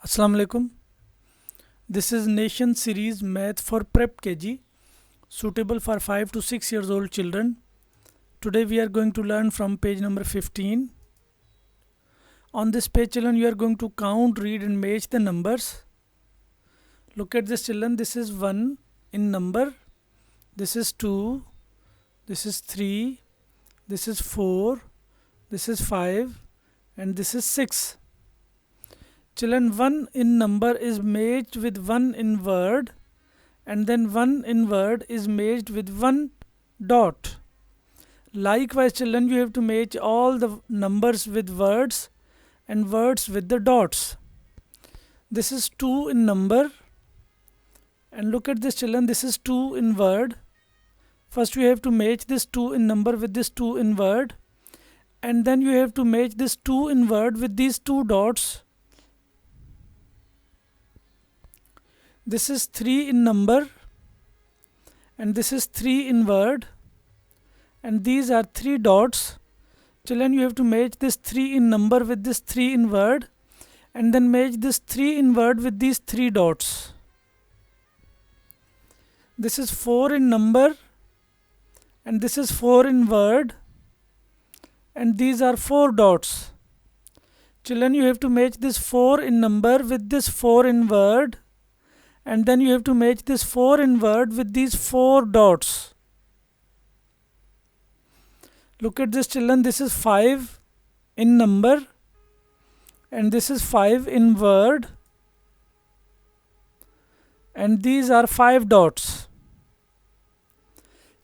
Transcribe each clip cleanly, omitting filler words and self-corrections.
Assalamu alaikum. This is Nation Series Math for Prep KG, suitable for 5 to 6 years old children. Today we are going to learn from page number 15. On this page, children, you are going to count, read and match the numbers. Look at this, children. This is 1 in number. This is 2. This is 3. This is 4. This is 5. And this is 6. Children, 1 in number is matched with 1 in word, and then 1 in word is matched with 1 dot. Likewise, children, you have to match all the numbers with words and words with the dots. This is 2 in number, and look at this, children. This is 2 in word. First you have to match this 2 in number with this 2 in word, and then you have to match this 2 in word with these 2 dots. This is 3 in number, and this is 3 in word, and these are 3 dots. Children, you have to match this 3 in number with this 3 in word, and then match this 3 in word with these 3 dots. This is 4 in number, and this is 4 in word, and these are 4 dots. Children, you have to match this 4 in number with this 4 in word, and then you have to match this 4 in word with these 4 dots. Look at this, children. This is 5 in number, and this is 5 in word, and these are 5 dots.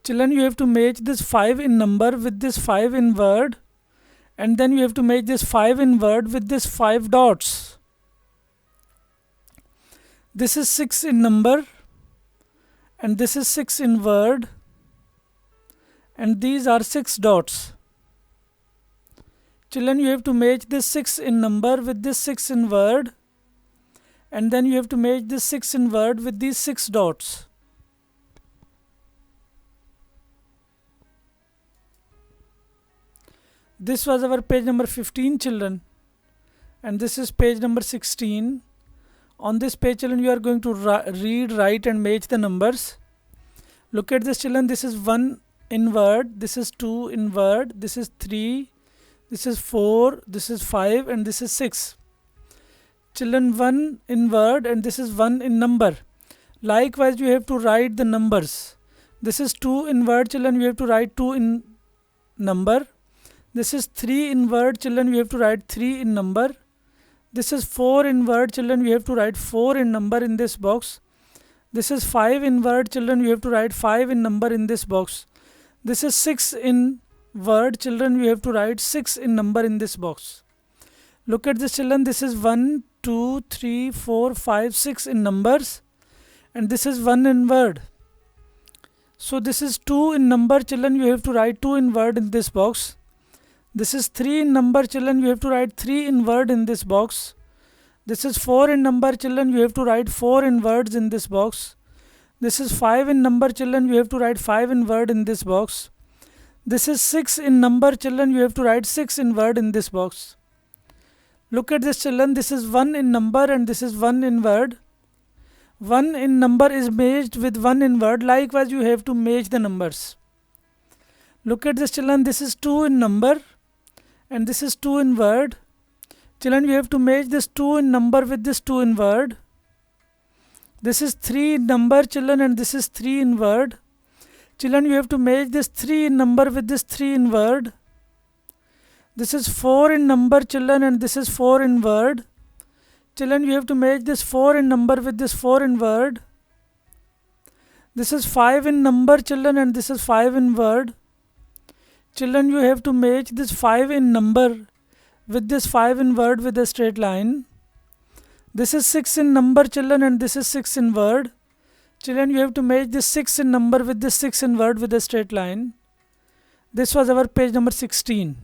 Children, you have to match this 5 in number with this 5 in word, and then you have to match this 5 in word with this 5 dots. This is 6 in number, and this is 6 in word, and these are 6 dots. Children, you have to match this 6 in number with this 6 in word, and then you have to match this 6 in word with these 6 dots. This was our page number 15, children, and this is page number 16. On this page, children, you are going to read, write and match the numbers. Look at this, children. This is 1 in word, this is 2 in word, this is 3, this is 4, this is 5, and this is 6. Children, 1 in word, and this is 1 in number. Likewise, you have to write the numbers. This is 2 in word, children, you have to write 2 in number. This is 3 in word, children, you have to write 3 in number. This is 4 in word, children, you have to write 4 in number in this box. This is 5 in word, children, you have to write 5 in number in this box. This is 6 in word, children, you have to write 6 in number in this box. Look at this, children. This is 1, 2, 3, 4, 5, 6 in numbers, and this is 1 in word. So this is 2 in number, children, you have to write 2 in word in this box. This is 3 in number, children, you have to write 3 in word in this box. This is 4 in number, children, you have to write 4 in words in this box. This is 5 in number, children, you have to write 5 in word in this box. This is 6 in number, children, you have to write 6 in word in this box. Look at this, children. This is 1 in number, and this is 1 in word. 1 in number is matched with 1 in word. Likewise, you have to match the numbers. Look at this, children. This is 2 in number, and this is 2 in word. Children, you have to match this 2 in number with this 2 in word. This is 3 in number, children, and this is 3 in word. Children, you have to match this 3 in number with this 3 in word. This is 4 in number, children, and this is 4 in word. Children, you have to match this 4 in number with this 4 in word. This is 5 in number, children, and this is 5 in word. Children, you have to match this 5 in number with this 5 in word with a straight line. This is 6 in number, children, and this is 6 in word. Children, you have to match this 6 in number with this 6 in word with a straight line. This was our page number 16.